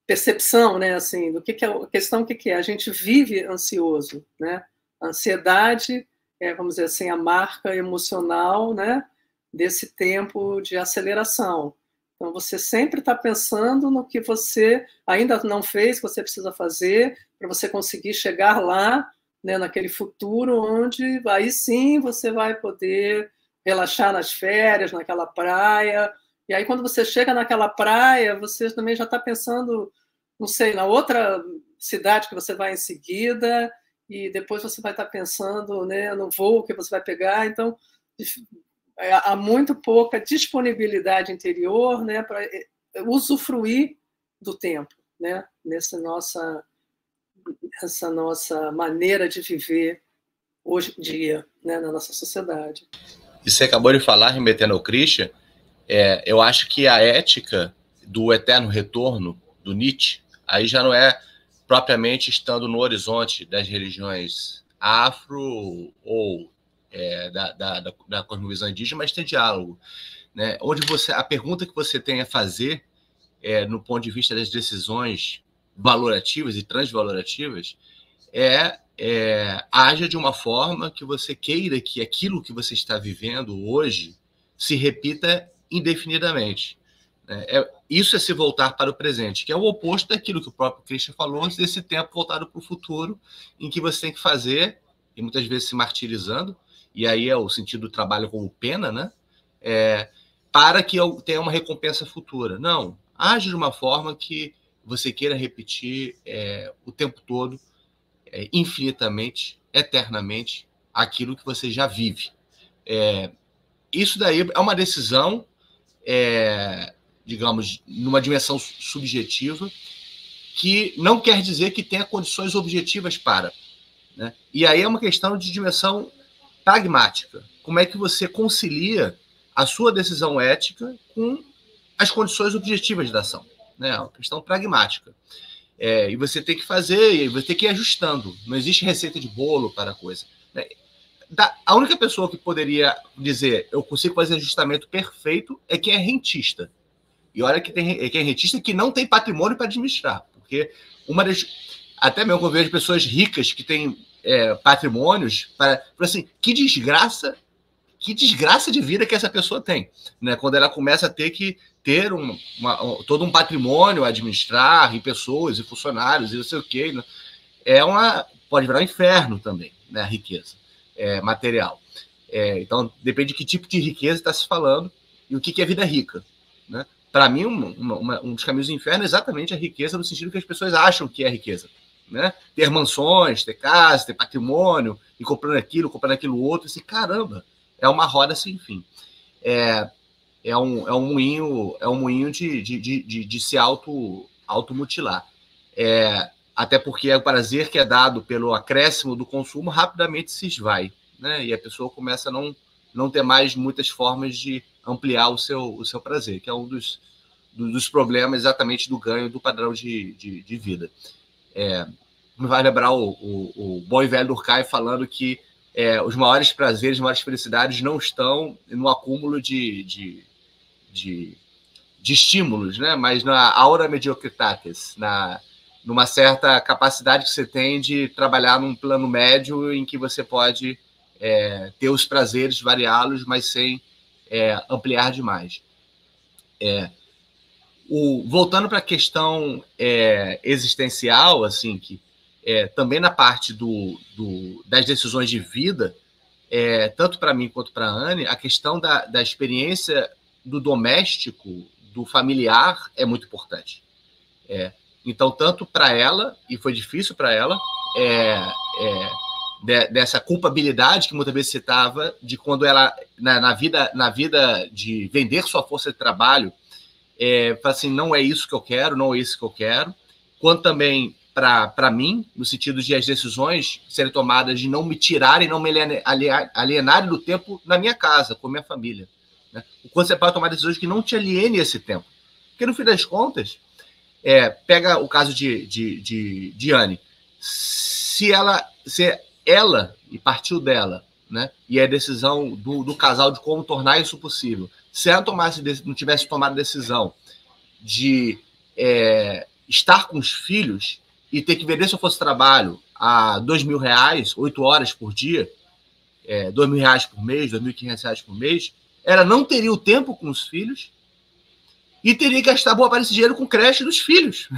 percepção, né, assim, do que é a questão, que é? A gente vive ansioso, né? A ansiedade vamos dizer assim, a marca emocional, né, desse tempo de aceleração. Então, você sempre está pensando no que você ainda não fez, que você precisa fazer, para você conseguir chegar lá, né, naquele futuro onde aí sim você vai poder relaxar nas férias, naquela praia. E aí, quando você chega naquela praia, você também já está pensando, não sei, na outra cidade que você vai em seguida, e depois você vai estar pensando, né, no voo que você vai pegar. Então, há muito pouca disponibilidade interior, né, para usufruir do tempo, né, essa nossa maneira de viver hoje em dia, né, na nossa sociedade. E você acabou de falar, remetendo ao Christian, eu acho que a ética do eterno retorno do Nietzsche, aí já não é propriamente estando no horizonte das religiões afro ou da cosmovisão indígena, mas tem diálogo, né? Onde a pergunta que você tem a fazer no ponto de vista das decisões valorativas e transvalorativas haja de uma forma que você queira que aquilo que você está vivendo hoje se repita indefinidamente. Isso é se voltar para o presente, que é o oposto daquilo que o próprio Christian falou, desse tempo voltado para o futuro, em que você tem que fazer, e muitas vezes se martirizando, e aí é o sentido do trabalho como pena, né? Para que tenha uma recompensa futura. Não, age de uma forma que você queira repetir o tempo todo, infinitamente, eternamente, aquilo que você já vive. Isso daí é uma decisão, digamos, numa dimensão subjetiva, que não quer dizer que tenha condições objetivas para. Né? E aí é uma questão de dimensão pragmática. Como é que você concilia a sua decisão ética com as condições objetivas da ação? Né? É uma questão pragmática. E você tem que fazer, e você tem que ir ajustando. Não existe receita de bolo para a coisa. A única pessoa que poderia dizer eu consigo fazer ajustamento perfeito é quem é rentista. E olha que quem é rentista que não tem patrimônio para administrar. Porque até mesmo quando eu vejo pessoas ricas que têm patrimônios, assim, que desgraça de vida que essa pessoa tem, né? Quando ela começa a ter que ter todo um patrimônio a administrar, e pessoas, e funcionários, e não sei o quê. Né? Pode virar um inferno também, né? A riqueza material. Então, depende de que tipo de riqueza está se falando e o que é vida rica. Né? Para mim, um dos caminhos do inferno é exatamente a riqueza, no sentido que as pessoas acham que é riqueza. Né? Ter mansões, ter casa, ter patrimônio, e comprando aquilo outro. Assim, caramba, é uma roda sem fim. É um moinho de se automutilar. Até porque o prazer que é dado pelo acréscimo do consumo rapidamente se esvai, né? E a pessoa começa a não ter mais muitas formas de ampliar o seu prazer, que é um dos problemas exatamente do ganho do padrão de vida. Me vai lembrar o bom e velho Durkheim falando que os maiores prazeres, as maiores felicidades não estão no acúmulo de estímulos, né? Mas na aura mediocritatis, numa certa capacidade que você tem de trabalhar num plano médio em que você pode ter os prazeres, variá-los, mas sem ampliar demais. Voltando para a questão existencial, assim, que também na parte das decisões de vida, tanto para mim quanto para a Anne, a questão da experiência do doméstico, do familiar, é muito importante. Então, tanto para ela, e foi difícil para ela, dessa culpabilidade que muitas vezes citava, de quando ela, na vida de vender sua força de trabalho, fala assim, não é isso que eu quero, não é isso que eu quero, quanto também para mim, no sentido de as decisões serem tomadas de não me tirarem, não me alienarem do tempo na minha casa, com a minha família. Né? O quanto você pode tomar decisões que não te aliene esse tempo. Porque, no fim das contas, pega o caso de Anne. Se ela, e partiu dela, né? E a decisão do casal de como tornar isso possível, se ela não tivesse tomado a decisão de estar com os filhos e ter que vender se eu fosse trabalho a R$2.000, 8 horas por dia, R$2.000 por mês, R$2.500 por mês, ela não teria o tempo com os filhos e teria que gastar boa parte desse dinheiro com creche dos filhos,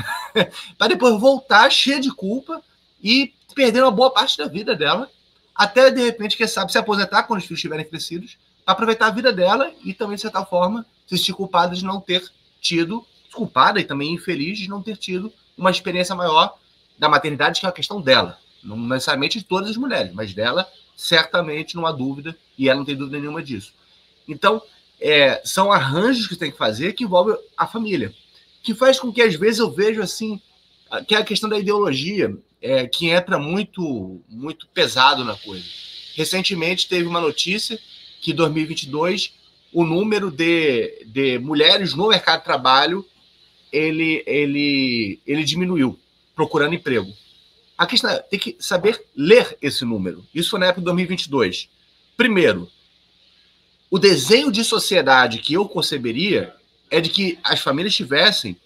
para depois voltar cheia de culpa e perder uma boa parte da vida dela, até, de repente, quem sabe, se aposentar quando os filhos estiverem crescidos, para aproveitar a vida dela e também, de certa forma, se sentir culpada de não ter tido, culpada e também infeliz de não ter tido uma experiência maior da maternidade, que é uma questão dela. Não necessariamente de todas as mulheres, mas dela, certamente, não há dúvida, e ela não tem dúvida nenhuma disso. Então, são arranjos que tem que fazer que envolvem a família, que faz com que, às vezes, eu vejo assim, que é a questão da ideologia, que entra muito, muito pesado na coisa. Recentemente, teve uma notícia que, em 2022, o número de mulheres no mercado de trabalho ele diminuiu, procurando emprego. A questão tem que saber ler esse número. Isso foi na época de 2022. Primeiro, o desenho de sociedade que eu conceberia é de que as famílias tivessem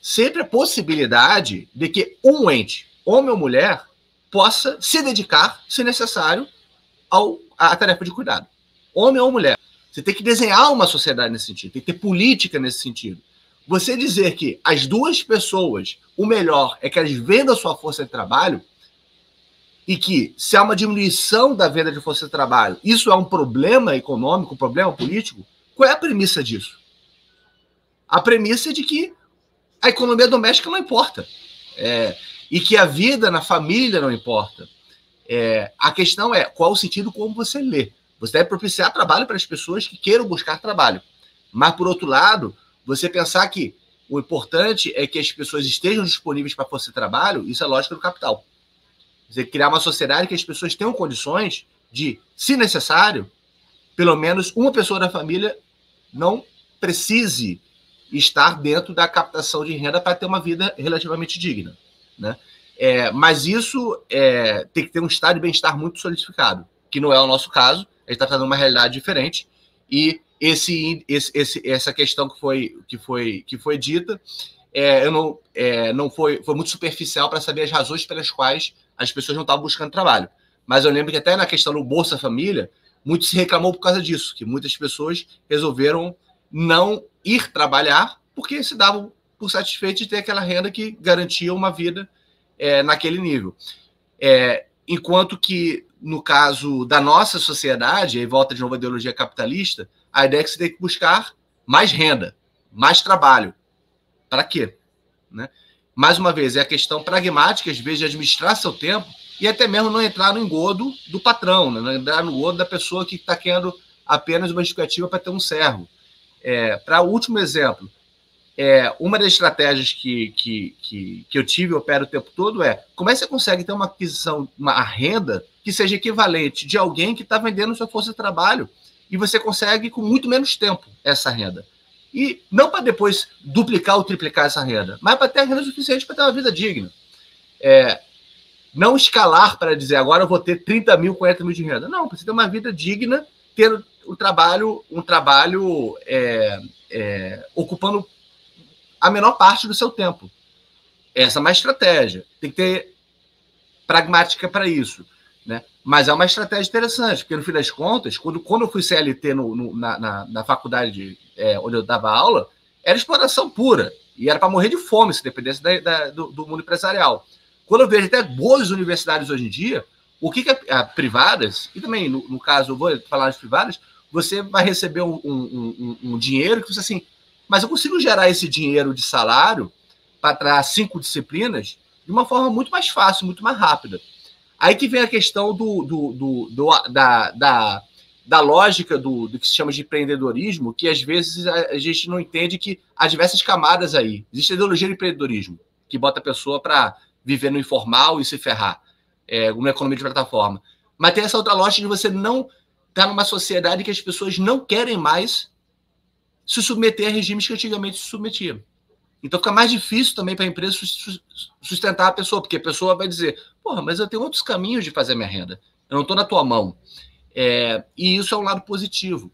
sempre a possibilidade de que um ente, homem ou mulher, possa se dedicar, se necessário, à tarefa de cuidado. Homem ou mulher. Você tem que desenhar uma sociedade nesse sentido, tem que ter política nesse sentido. Você dizer que as duas pessoas, o melhor é que elas vendam a sua força de trabalho e que, se há uma diminuição da venda de força de trabalho, isso é um problema econômico, um problema político, qual é a premissa disso? A premissa é de que a economia doméstica não importa. E que a vida na família não importa. A questão é qual o sentido como você lê. Você deve propiciar trabalho para as pessoas que queiram buscar trabalho. Mas, por outro lado, você pensar que o importante é que as pessoas estejam disponíveis para força de trabalho, isso é lógica do capital. Você criar uma sociedade que as pessoas tenham condições de, se necessário, pelo menos uma pessoa da família não precise estar dentro da captação de renda para ter uma vida relativamente digna. né? Mas isso tem que ter um estado de bem-estar muito solidificado, que não é o nosso caso. A gente está trazendo uma realidade diferente. E essa questão que foi dita não foi muito superficial para saber as razões pelas quais as pessoas não estavam buscando trabalho. Mas eu lembro que até na questão do Bolsa Família, muito se reclamou por causa disso, que muitas pessoas resolveram não ir trabalhar porque se davam por satisfeitos de ter aquela renda que garantia uma vida naquele nível. Enquanto que, no caso da nossa sociedade, aí volta de novo a ideologia capitalista, a ideia é que você tem que buscar mais renda, mais trabalho. Para quê? Né? Mais uma vez, é a questão pragmática, às vezes, de administrar seu tempo e até mesmo não entrar no engodo do patrão, né? Não entrar no engodo da pessoa que está querendo apenas uma justificativa para ter um servo. Para o último exemplo, uma das estratégias que eu tive e opero o tempo todo como é que você consegue ter uma aquisição, uma renda que seja equivalente de alguém que está vendendo sua força de trabalho e você consegue com muito menos tempo essa renda. E não para depois duplicar ou triplicar essa renda, mas para ter a renda suficiente para ter uma vida digna. Não escalar para dizer agora eu vou ter 30 mil, 40 mil de renda. Não, para você ter uma vida digna, ter um trabalho ocupando a menor parte do seu tempo. Essa é uma estratégia. Tem que ter pragmática para isso, né? Mas é uma estratégia interessante, porque no fim das contas, quando eu fui CLT na faculdade onde eu dava aula, era exploração pura. E era para morrer de fome se dependesse do mundo empresarial. Quando eu vejo até boas universidades hoje em dia, o que privadas, e também no caso, eu vou falar das privadas, você vai receber um dinheiro que você assim, mas eu consigo gerar esse dinheiro de salário para 5 disciplinas de uma forma muito mais fácil, muito mais rápida. Aí que vem a questão da lógica do que se chama de empreendedorismo, que às vezes a gente não entende que há diversas camadas aí. Existe a ideologia do empreendedorismo, que bota a pessoa para viver no informal e se ferrar, uma economia de plataforma. Mas tem essa outra lógica de você não estar numa sociedade que as pessoas não querem mais se submeter a regimes que antigamente se submetiam. Então fica mais difícil também para a empresa sustentar a pessoa, porque a pessoa vai dizer, porra, mas eu tenho outros caminhos de fazer minha renda, eu não estou na tua mão. E isso é um lado positivo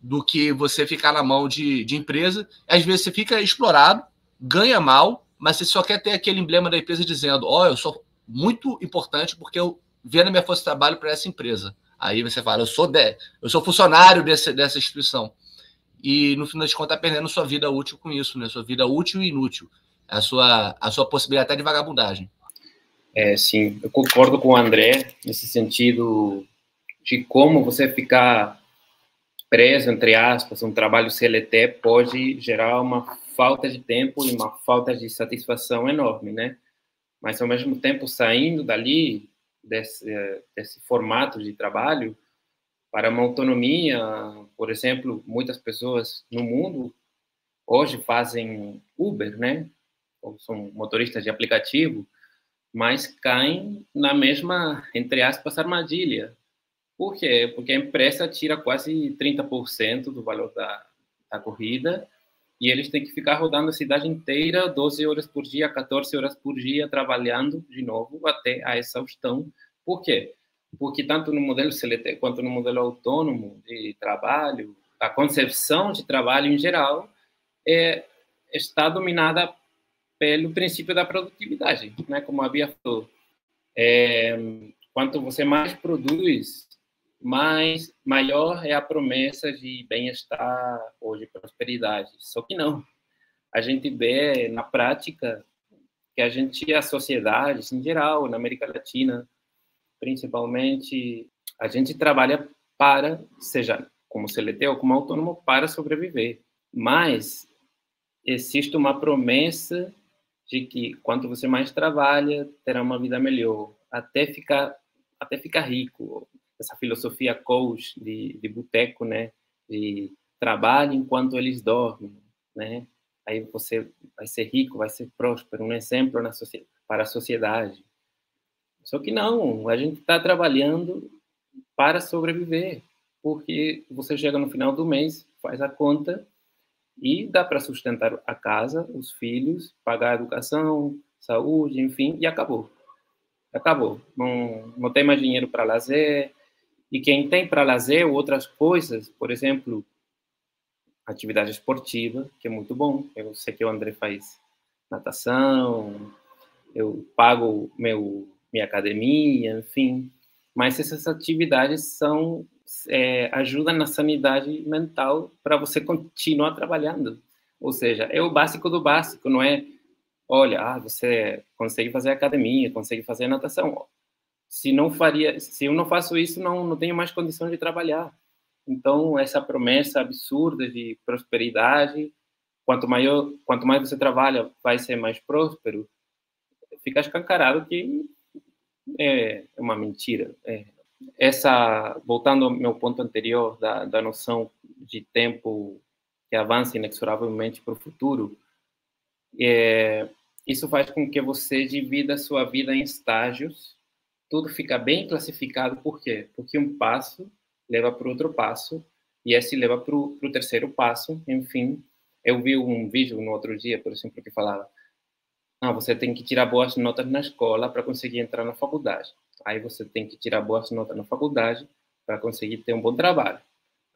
do que você ficar na mão de empresa. Às vezes você fica explorado, ganha mal, mas você só quer ter aquele emblema da empresa dizendo, eu sou muito importante porque eu vendo a minha força de trabalho para essa empresa. Aí você fala, eu sou funcionário dessa instituição. E, no fim das contas, está perdendo sua vida útil com isso, né? Sua vida útil e inútil. A sua possibilidade até de vagabundagem. Sim, eu concordo com o André nesse sentido de como você ficar preso, entre aspas, um trabalho CLT pode gerar uma falta de tempo e uma falta de satisfação enorme, né? Mas, ao mesmo tempo, saindo dali, desse formato de trabalho, para uma autonomia, por exemplo, muitas pessoas no mundo hoje fazem Uber, né? Ou são motoristas de aplicativo, mas caem na mesma, entre aspas, armadilha. Por quê? Porque a empresa tira quase 30% do valor da corrida e eles têm que ficar rodando a cidade inteira 12 horas por dia, 14 horas por dia, trabalhando de novo até a exaustão. Por quê? Porque tanto no modelo CLT quanto no modelo autônomo de trabalho, a concepção de trabalho em geral está dominada pelo princípio da produtividade, né? Como havia falado. Quanto você mais produz, maior é a promessa de bem-estar ou de prosperidade. Só que não. A gente vê na prática que a sociedade, em geral, na América Latina, principalmente, a gente trabalha para, seja como CLT ou como autônomo, para sobreviver. Mas existe uma promessa de que quanto você mais trabalha, terá uma vida melhor, até ficar rico. Essa filosofia coach de boteco, né? De trabalho enquanto eles dormem, né? Aí você vai ser rico, vai ser próspero, um exemplo para a sociedade. Só que não, a gente está trabalhando para sobreviver, porque você chega no final do mês, faz a conta e dá para sustentar a casa, os filhos, pagar a educação, saúde, enfim, e acabou. Acabou. Não tem mais dinheiro para lazer. E quem tem para lazer outras coisas, por exemplo, atividade esportiva, que é muito bom. Eu sei que o André faz natação, eu pago minha academia, enfim. Mas essas atividades ajudam na sanidade mental para você continuar trabalhando. Ou seja, é o básico do básico, não é, olha, você consegue fazer academia, consegue fazer natação. Se eu não faço isso, não tenho mais condição de trabalhar. Então, essa promessa absurda de prosperidade, quanto mais você trabalha, vai ser mais próspero, fica escancarado que é uma mentira. Voltando ao meu ponto anterior da noção de tempo que avança inexoravelmente para o futuro, isso faz com que você divida a sua vida em estágios. Tudo fica bem classificado. Por quê? Porque um passo leva para o outro passo, e esse leva para o terceiro passo, enfim. Eu vi um vídeo no outro dia, por exemplo, que falava, você tem que tirar boas notas na escola para conseguir entrar na faculdade. Aí você tem que tirar boas notas na faculdade para conseguir ter um bom trabalho.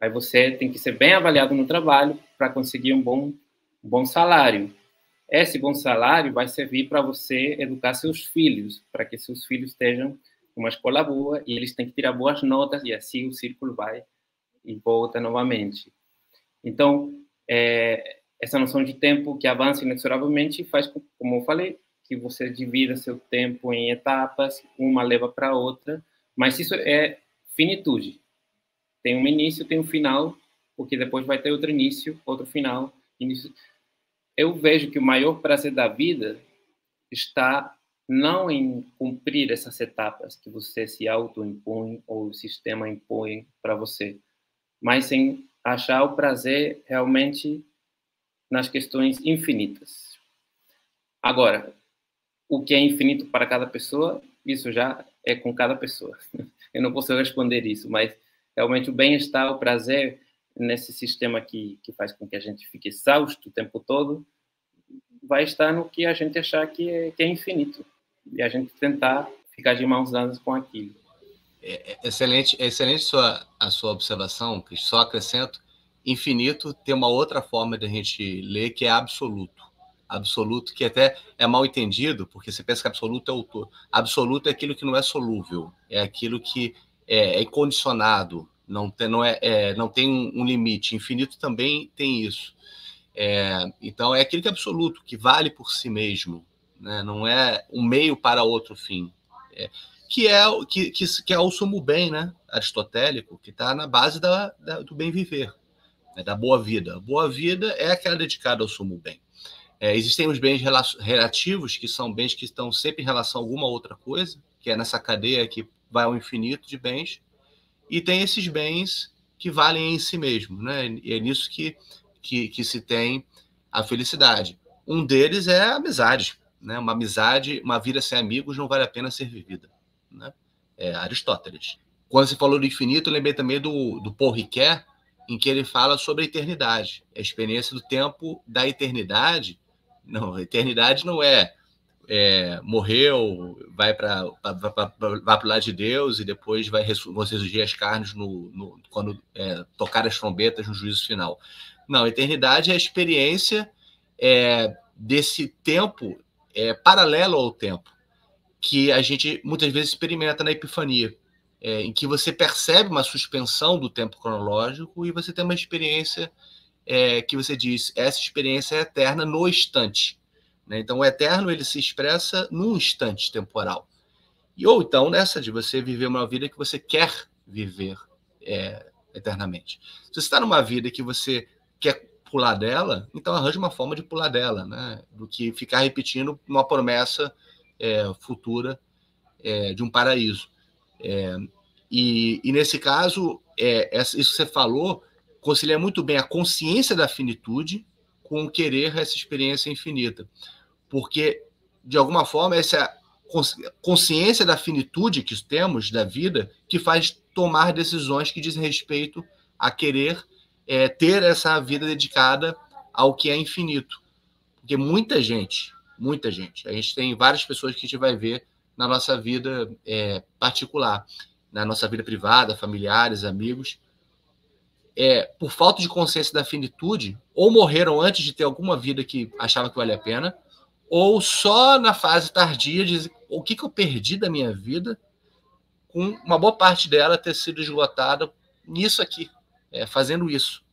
Aí você tem que ser bem avaliado no trabalho para conseguir um bom salário. Esse bom salário vai servir para você educar seus filhos, para que seus filhos estejam numa escola boa e eles têm que tirar boas notas, e assim o círculo vai e volta novamente. Então, essa noção de tempo que avança inexoravelmente faz, como eu falei, que você divida seu tempo em etapas, uma leva para a outra, mas isso é finitude. Tem um início, tem um final, porque depois vai ter outro início, outro final. Eu vejo que o maior prazer da vida está não em cumprir essas etapas que você se auto-impõe ou o sistema impõe para você, mas em achar o prazer realmente nas questões infinitas. Agora, o que é infinito para cada pessoa, isso já é com cada pessoa. Eu não posso responder isso, mas realmente o bem-estar, o prazer nesse sistema que faz com que a gente fique exausto o tempo todo, vai estar no que a gente achar que é infinito. E a gente tentar ficar de mãos dadas com aquilo. Excelente a sua observação, Cris. Só acrescento, infinito tem uma outra forma de a gente ler, que é absoluto. Absoluto, que até é mal entendido, porque você pensa que absoluto é o todo. Absoluto é aquilo que não é solúvel, é aquilo que é incondicionado, não tem um limite. Infinito também tem isso. Então, é aquilo que é absoluto, que vale por si mesmo, né? Não é um meio para outro fim. Que é o sumo bem, né? Aristotélico, que está na base do bem viver, né? Da boa vida. A boa vida é aquela dedicada ao sumo bem. Existem os bens relativos, que são bens que estão sempre em relação a alguma outra coisa, que é nessa cadeia que vai ao infinito de bens, e tem esses bens que valem em si mesmo, né? E é nisso que se tem a felicidade. Um deles é a amizade, né? Uma amizade, uma vida sem amigos não vale a pena ser vivida, né? Aristóteles. Quando você falou do infinito, eu lembrei também do Paul Ricoeur, em que ele fala sobre a eternidade, a experiência do tempo da eternidade. Não, a eternidade não morreu, vai para o lado de Deus e depois vão ressurgir as carnes quando tocar as trombetas no juízo final. Não, a eternidade é a experiência desse tempo paralelo ao tempo, que a gente muitas vezes experimenta na Epifania, em que você percebe uma suspensão do tempo cronológico e você tem uma experiência que você diz, essa experiência é eterna no instante, né? Então, o eterno ele se expressa num instante temporal. Ou então, nessa de você viver uma vida que você quer viver eternamente. Se você está numa vida que você quer pular dela, então arranje uma forma de pular dela, né? Do que ficar repetindo uma promessa futura de um paraíso. E nesse caso, isso que você falou concilia muito bem a consciência da finitude com o querer essa experiência infinita. Porque, de alguma forma, essa consciência da finitude que temos da vida que faz tomar decisões que dizem respeito a querer ter essa vida dedicada ao que é infinito. Porque muita gente muita gente. A gente tem várias pessoas que a gente vai ver na nossa vida particular, na nossa vida privada, familiares, amigos, por falta de consciência da finitude, ou morreram antes de ter alguma vida que achava que valia a pena, ou só na fase tardia de o que eu perdi da minha vida, com uma boa parte dela ter sido esgotada nisso aqui, fazendo isso.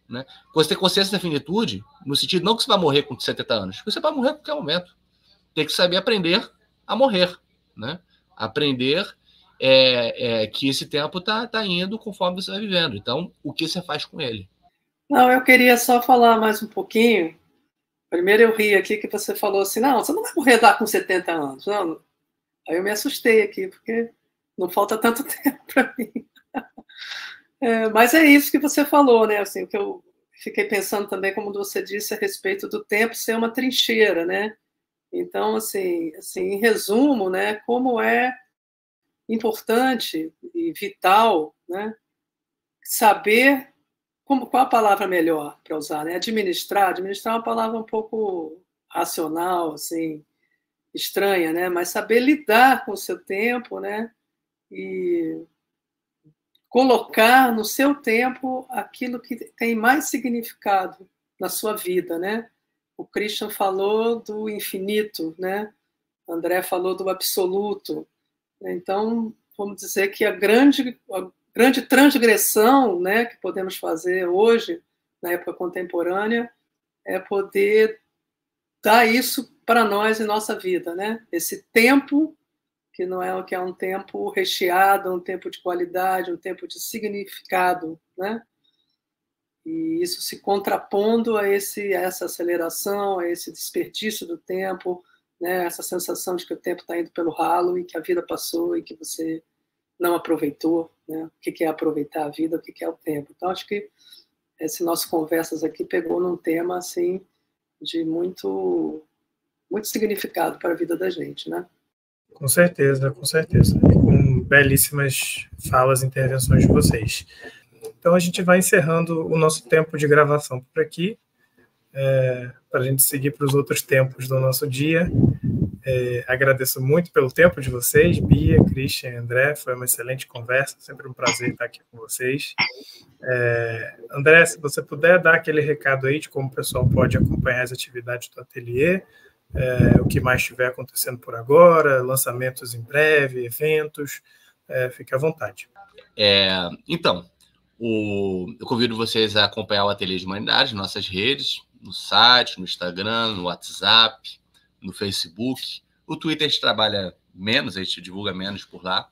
Né? Você ter consciência da finitude, no sentido não que você vai morrer com 70 anos, você vai morrer a qualquer momento. Tem que saber aprender a morrer. Né? Aprender que esse tempo tá indo conforme você vai vivendo. Então, o que você faz com ele? Não, eu queria só falar mais um pouquinho. Primeiro eu ri aqui que você falou assim, não, você não vai morrer lá com 70 anos. Não. Aí eu me assustei aqui, porque não falta tanto tempo para mim. Mas é isso que você falou, né? Assim, que eu fiquei pensando também, como você disse, a respeito do tempo ser uma trincheira, né? Então, assim, em resumo, né, como é importante e vital, né, saber qual a palavra melhor para usar, né? Administrar é uma palavra um pouco racional, assim, estranha, né? Mas saber lidar com o seu tempo, né? E colocar no seu tempo aquilo que tem mais significado na sua vida, né? O Christian falou do infinito, né? André falou do absoluto. Então, vamos dizer que a grande transgressão, né, que podemos fazer hoje, na época contemporânea, é poder dar isso para nós em nossa vida, né? Esse tempo que não é que é um tempo recheado, um tempo de qualidade, um tempo de significado, né? E isso se contrapondo a essa aceleração, a esse desperdício do tempo, né? Essa sensação de que o tempo está indo pelo ralo e que a vida passou e que você não aproveitou, né? O que é aproveitar a vida, o que é o tempo. Então, acho que esse nosso conversas aqui pegou num tema assim de muito significado para a vida da gente, né? Com certeza, com certeza. Com belíssimas falas e intervenções de vocês. Então, a gente vai encerrando o nosso tempo de gravação por aqui, para a gente seguir para os outros tempos do nosso dia. Agradeço muito pelo tempo de vocês, Bia, Christian e André. Foi uma excelente conversa, sempre um prazer estar aqui com vocês. André, se você puder dar aquele recado aí de como o pessoal pode acompanhar as atividades do ateliê, o que mais estiver acontecendo por agora, lançamentos em breve, eventos, fique à vontade. Então, eu convido vocês a acompanhar o Ateliê de Humanidades, nossas redes, no site, no Instagram, no WhatsApp, no Facebook. O Twitter a gente trabalha menos, a gente divulga menos por lá.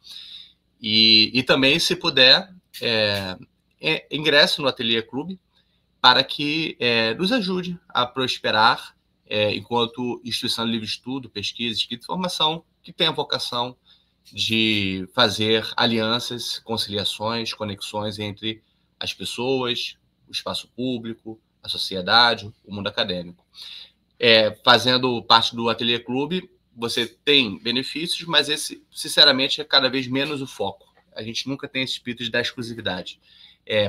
E também, se puder, ingresse no Ateliê Clube para que nos ajude a prosperar enquanto instituição de livre estudo, pesquisa, escrita e formação, que tem a vocação de fazer alianças, conciliações, conexões entre as pessoas, o espaço público, a sociedade, o mundo acadêmico. Fazendo parte do Ateliê Clube, você tem benefícios, mas esse, sinceramente, é cada vez menos o foco. A gente nunca tem esse espírito de dar exclusividade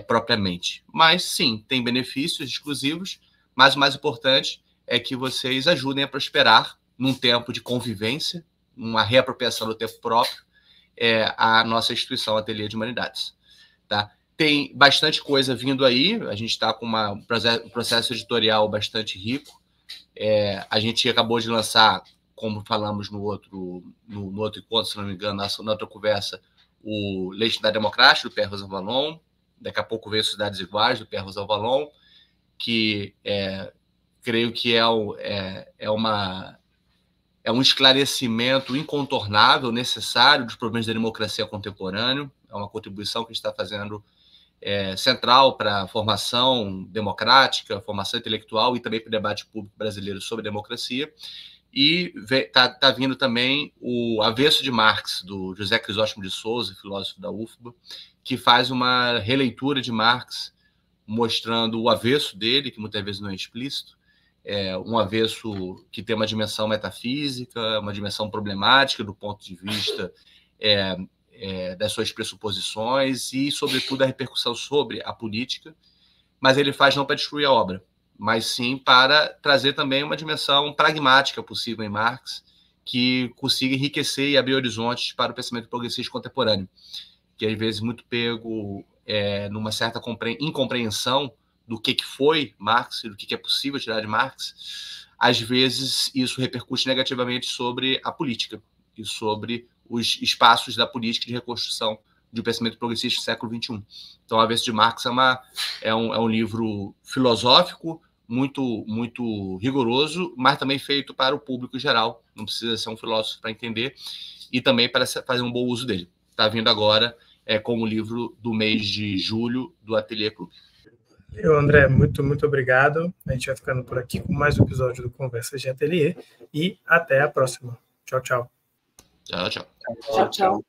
propriamente. Mas, sim, tem benefícios exclusivos, mas o mais importante é que vocês ajudem a prosperar num tempo de convivência, uma reapropriação do tempo próprio, a nossa instituição Ateliê de Humanidades. Tá? Tem bastante coisa vindo aí, a gente está com um processo editorial bastante rico. A gente acabou de lançar, como falamos no outro encontro, se não me engano, na outra conversa, o Legitimidade Democrática, do Pierre Rosan Vallon. Daqui a pouco vem Sociedades Iguais, do Pierre Rosan Vallon, que creio que é um esclarecimento incontornável, necessário dos problemas da democracia contemporânea. É uma contribuição que a gente está fazendo central para a formação democrática, formação intelectual e também para o debate público brasileiro sobre democracia. E está vindo também o Avesso de Marx, do José Crisóstomo de Souza, filósofo da UFBA, que faz uma releitura de Marx, mostrando o avesso dele, que muitas vezes não é explícito, um avesso que tem uma dimensão metafísica, uma dimensão problemática do ponto de vista das suas pressuposições e, sobretudo, a repercussão sobre a política, mas ele faz não para destruir a obra, mas sim para trazer também uma dimensão pragmática possível em Marx, que consiga enriquecer e abrir horizontes para o pensamento progressista contemporâneo, que às vezes muito pego numa certa incompreensão do que foi Marx e do que é possível tirar de Marx. Às vezes isso repercute negativamente sobre a política e sobre os espaços da política de reconstrução de um pensamento progressista do século XXI. Então, A Avesso de Marx é um livro filosófico, muito, muito rigoroso, mas também feito para o público geral. Não precisa ser um filósofo para entender, e também para fazer um bom uso dele. Está vindo agora como livro do mês de julho do Ateliê Clube. André, muito, muito obrigado. A gente vai ficando por aqui com mais um episódio do Conversas de Ateliê, e até a próxima. Tchau, tchau. Tchau, tchau. Tchau, tchau.